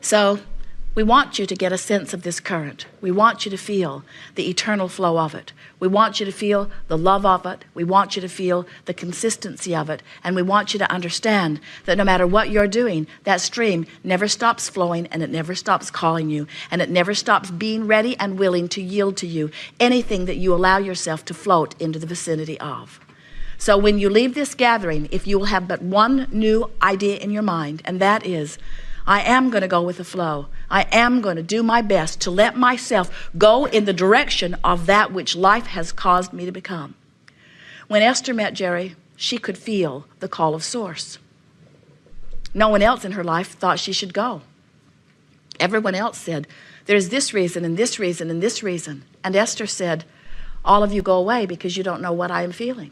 So we want you to get a sense of this current. We want you to feel the eternal flow of it. We want you to feel the love of it. We want you to feel the consistency of it. And we want you to understand that no matter what you're doing, that stream never stops flowing, and it never stops calling you, and it never stops being ready and willing to yield to you anything that you allow yourself to float into the vicinity of. So when you leave this gathering, if you will have but one new idea in your mind, and that is, I am going to go with the flow. I am going to do my best to let myself go in the direction of that which life has caused me to become. When Esther met Jerry, she could feel the call of Source. No one else in her life thought she should go. Everyone else said, there's this reason and this reason and this reason. And Esther said, all of you go away because you don't know what I am feeling.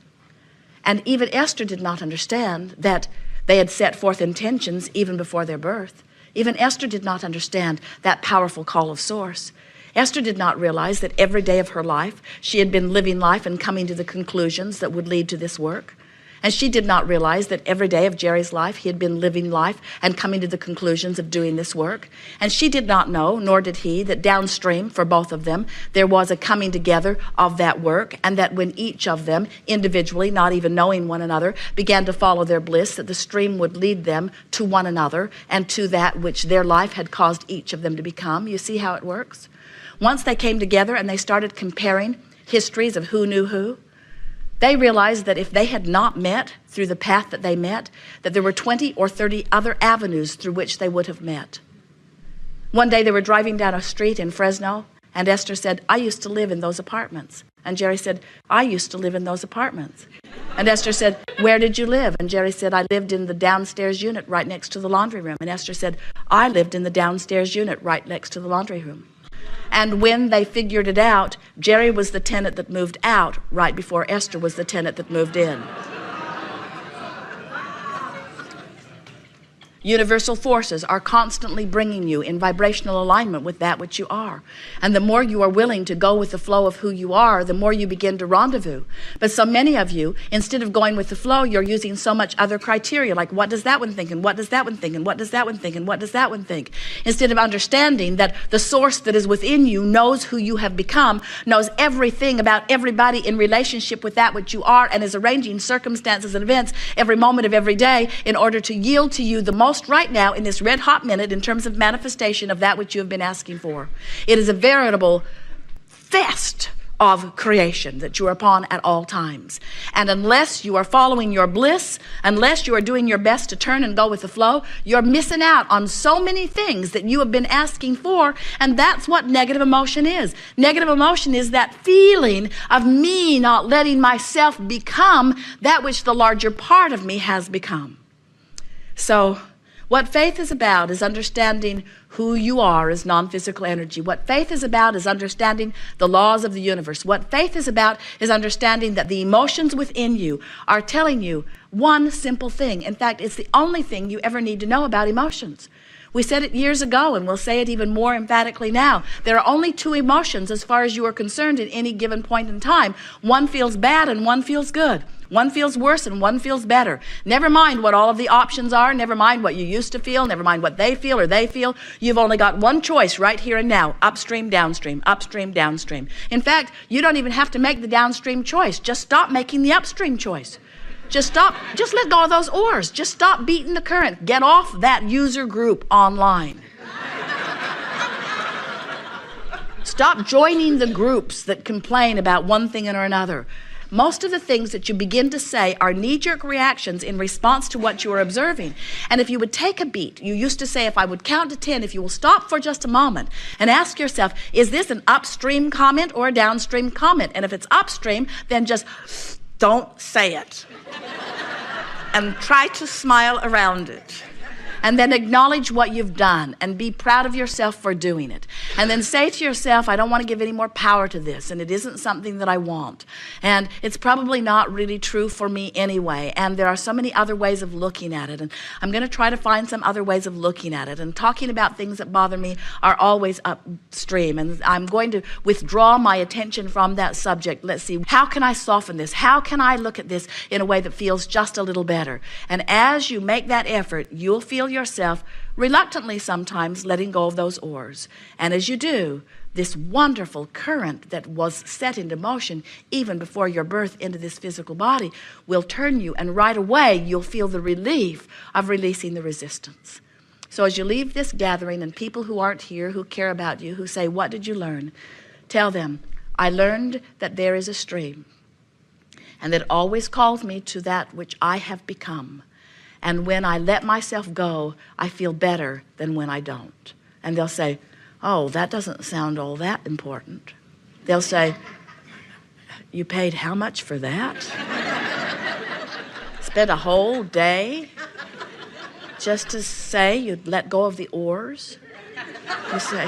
And even Esther did not understand that they had set forth intentions even before their birth. Even Esther did not understand that powerful call of Source. Esther did not realize that every day of her life, she had been living life and coming to the conclusions that would lead to this work. And she did not realize that every day of Jerry's life, he had been living life and coming to the conclusions of doing this work. And she did not know, nor did he, that downstream for both of them, there was a coming together of that work, and that when each of them, individually, not even knowing one another, began to follow their bliss, that the stream would lead them to one another and to that which their life had caused each of them to become. You see how it works? Once they came together and they started comparing histories of who knew who, they realized that if they had not met through the path that they met, that there were 20 or 30 other avenues through which they would have met. One day they were driving down a street in Fresno, and Esther said, I used to live in those apartments. And Jerry said, I used to live in those apartments. And Esther said, where did you live? And Jerry said, I lived in the downstairs unit right next to the laundry room. And Esther said, I lived in the downstairs unit right next to the laundry room. And when they figured it out, Jerry was the tenant that moved out right before Esther was the tenant that moved in. Universal forces are constantly bringing you in vibrational alignment with that which you are. And the more you are willing to go with the flow of who you are, the more you begin to rendezvous. But so many of you, instead of going with the flow, you're using so much other criteria, like what does that one think, and what does that one think, and what does that one think, and what does that one think? Instead of understanding that the source that is within you knows who you have become, knows everything about everybody in relationship with that which you are, and is arranging circumstances and events every moment of every day in order to yield to you the most right now in this red hot minute in terms of manifestation of that which you have been asking for. It is a veritable fest of creation that you are upon at all times. And unless you are following your bliss, unless you are doing your best to turn and go with the flow, you're missing out on so many things that you have been asking for, and that's what negative emotion is. Negative emotion is that feeling of me not letting myself become that which the larger part of me has become. So, what faith is about is understanding who you are as non-physical energy. What faith is about is understanding the laws of the universe. What faith is about is understanding that the emotions within you are telling you one simple thing. In fact, it's the only thing you ever need to know about emotions. We said it years ago, and we'll say it even more emphatically now. There are only two emotions as far as you are concerned at any given point in time. One feels bad and one feels good. One feels worse and one feels better. Never mind what all of the options are. Never mind what you used to feel. Never mind what they feel or they feel. You've only got one choice right here and now. Upstream, downstream, upstream, downstream. In fact, you don't even have to make the downstream choice. Just stop making the upstream choice. Just stop. Just let go of those oars. Just stop beating the current. Get off that user group online. Stop joining the groups that complain about one thing or another. Most of the things that you begin to say are knee-jerk reactions in response to what you are observing. And if you would take a beat, you used to say, if I would count to 10, if you will stop for just a moment and ask yourself, is this an upstream comment or a downstream comment? And if it's upstream, then just don't say it. And try to smile around it. And then acknowledge what you've done and be proud of yourself for doing it. And then say to yourself, I don't want to give any more power to this, and it isn't something that I want. And it's probably not really true for me anyway. And there are so many other ways of looking at it. And I'm going to try to find some other ways of looking at it. And talking about things that bother me are always upstream. And I'm going to withdraw my attention from that subject. Let's see, how can I soften this? How can I look at this in a way that feels just a little better? And as you make that effort, you'll feel feel yourself reluctantly sometimes letting go of those oars. And as you do, this wonderful current that was set into motion even before your birth into this physical body will turn you, and right away you'll feel the relief of releasing the resistance. So as you leave this gathering, and people who aren't here, who care about you, who say, what did you learn? Tell them, I learned that there is a stream, and that always calls me to that which I have become. And when I let myself go, I feel better than when I don't. And they'll say, oh, that doesn't sound all that important. They'll say, you paid how much for that? Spent a whole day just to say you'd let go of the oars? You say,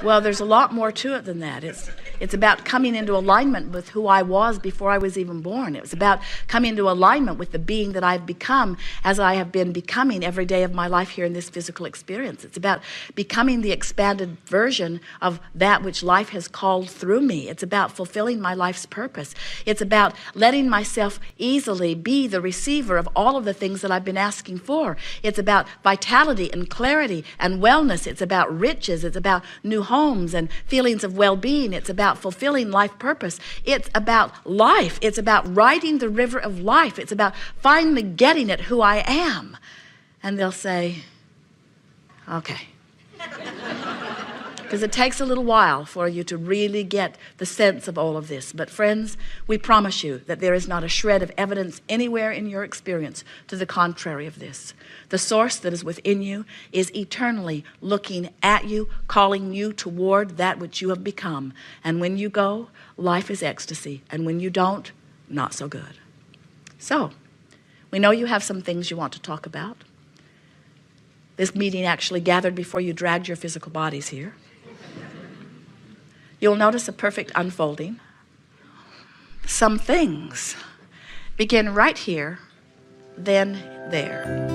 well, there's a lot more to it than that. It's about coming into alignment with who I was before I was even born. It was about coming into alignment with the being that I've become as I have been becoming every day of my life here in this physical experience. It's about becoming the expanded version of that which life has called through me. It's about fulfilling my life's purpose. It's about letting myself easily be the receiver of all of the things that I've been asking for. It's about vitality and clarity and wellness. It's about riches. It's about new homes and feelings of well-being. It's about fulfilling life purpose. It's about life. It's about riding the river of life. It's about finally getting at who I am. And they'll say, okay. Because it takes a little while for you to really get the sense of all of this. But friends, we promise you that there is not a shred of evidence anywhere in your experience to the contrary of this. The source that is within you is eternally looking at you, calling you toward that which you have become. And when you go, life is ecstasy. And when you don't, not so good. So, we know you have some things you want to talk about. This meeting actually gathered before you dragged your physical bodies here. You'll notice a perfect unfolding. Some things begin right here, then there.